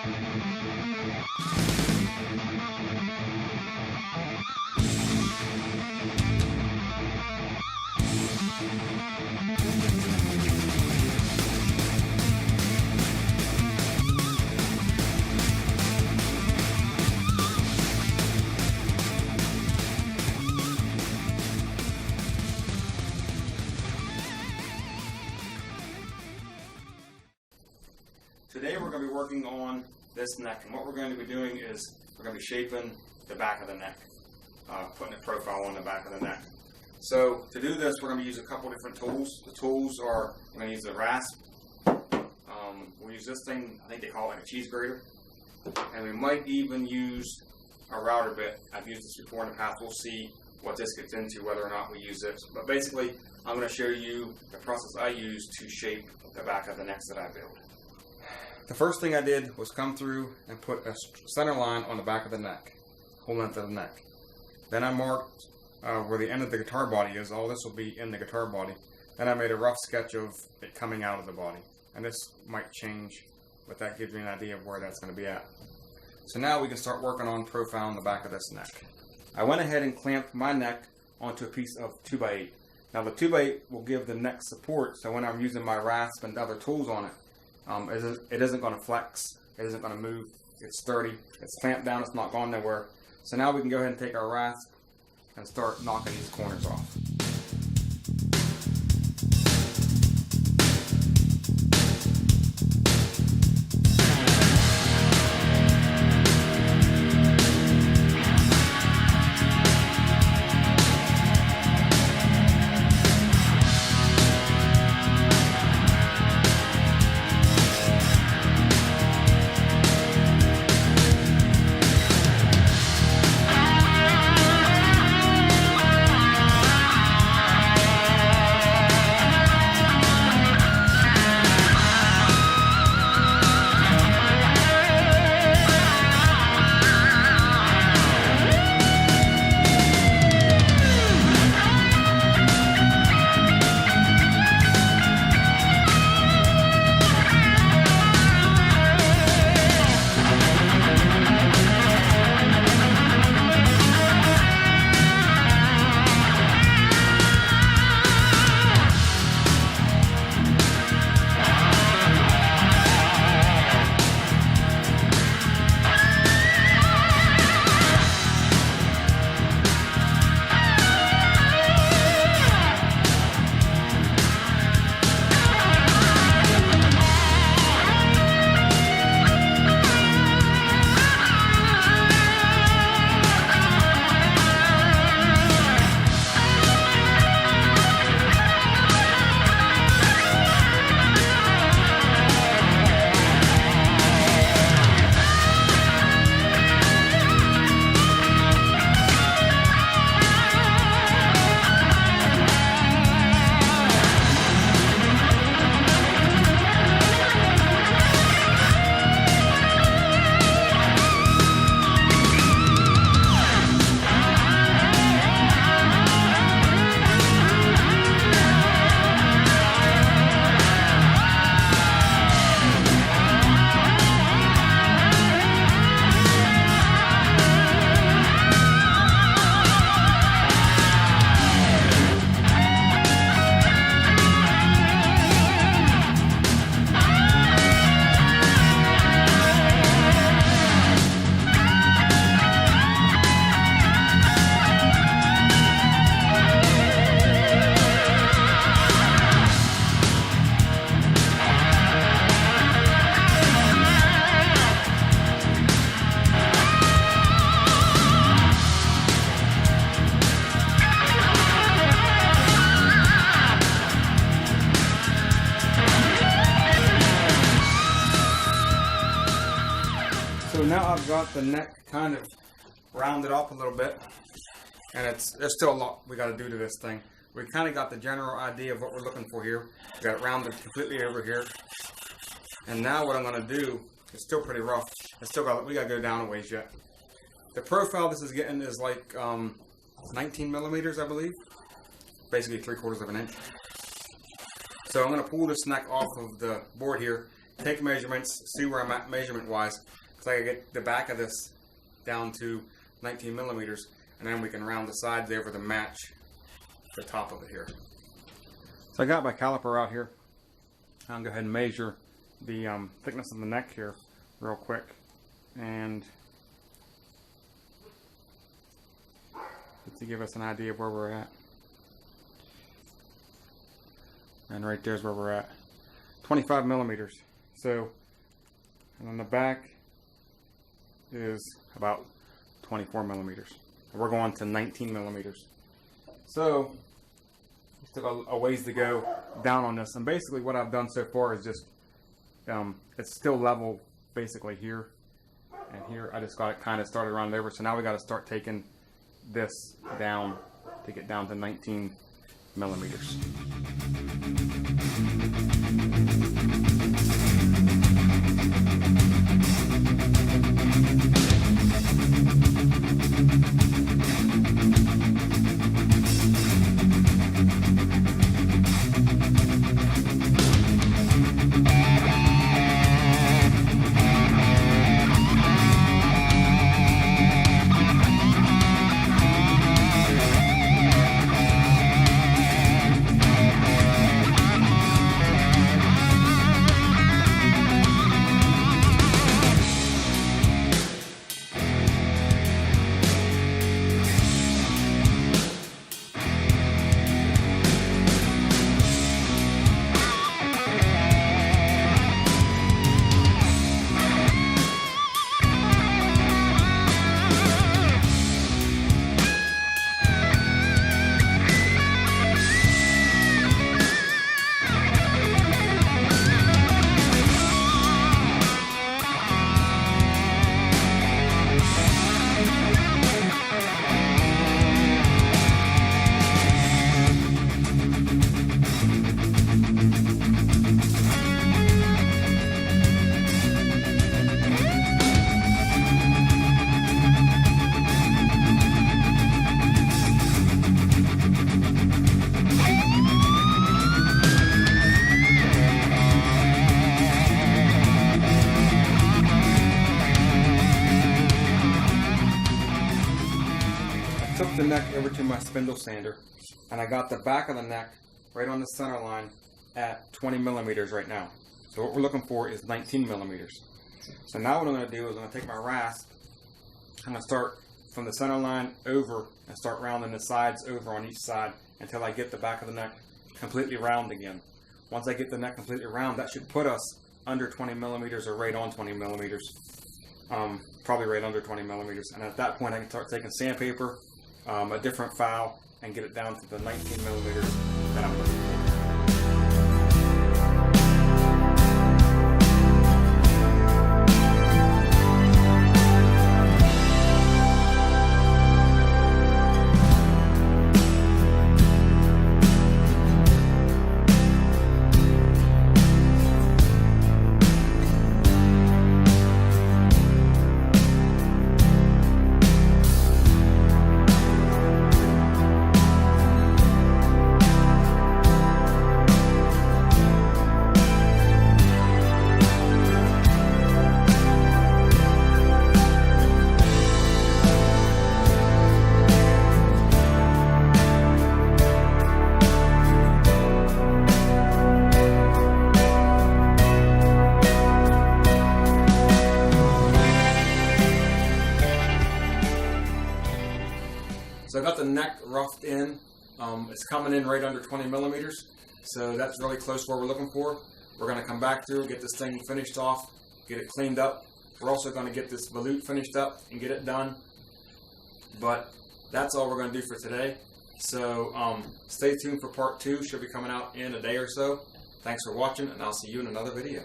Today we're going to be working on this neck, and what we're going to be doing is we're going to be shaping the back of the neck, putting a profile on the back of the neck. So to do this, we're going to use a couple different tools. The tools are, we're going to use the rasp. We'll use this thing, I think they call it a cheese grater, and we might even use a router bit. I've used this before in the past. We'll see what this gets into, whether or not we use this. But basically, I'm going to show you the process I use to shape the back of the necks that I build. The first thing I did was come through and put a center line on the back of the neck, whole length of the neck. Then I marked where the end of the guitar body is. All this will be in the guitar body. Then I made a rough sketch of it coming out of the body. And this might change, but that gives you an idea of where that's going to be at. So now we can start working on profiling the back of this neck. I went ahead and clamped my neck onto a piece of 2x8. Now the 2x8 will give the neck support, so when I'm using my rasp and other tools on it, it isn't going to flex, it isn't going to move, it's sturdy, it's clamped down, it's not going nowhere. So now we can go ahead and take our rasp and start knocking these corners off. So now I've got the neck kind of rounded up a little bit, and there's still a lot we got to do to this thing. We kind of got the general idea of what we're looking for here. We got it rounded completely over here, and now what I'm going to do, it's still pretty rough. We got to go down a ways yet. The profile this is getting is like 19 millimeters, I believe, basically 3/4 of an inch. So I'm going to pull this neck off of the board here, take measurements, see where I'm at measurement wise, because I gotta get the back of this down to 19 millimeters, and then we can round the sides over to match the top of it here. So I got my caliper out here. I'll go ahead and measure the thickness of the neck here real quick, and to give us an idea of where we're at. And right there's where we're at, 25 millimeters. So, and on the back is about 24 millimeters. We're going to 19 millimeters. So, we still got a ways to go down on this. And basically what I've done so far is just, it's still level basically here and here. I just got it kind of started around over. So now we got to start taking this down to get down to 19 millimeters. Took the neck over to my spindle sander, and I got the back of the neck right on the center line at 20 millimeters right now. So what we're looking for is 19 millimeters. So now what I'm going to do is I'm going to take my rasp, I'm going to start from the center line over and start rounding the sides over on each side until I get the back of the neck completely round again. Once I get the neck completely round, that should put us under 20 millimeters or right on 20 millimeters. Probably right under 20 millimeters. And at that point I can start taking sandpaper, a different file, and get it down to the 19 millimeters that I'm looking for. So I got the neck roughed in. It's coming in right under 20 millimeters. So that's really close to what we're looking for. We're going to come back through, get this thing finished off, get it cleaned up. We're also going to get this volute finished up and get it done. But that's all we're going to do for today. So stay tuned for part 2. Should be coming out in a day or so. Thanks for watching, and I'll see you in another video.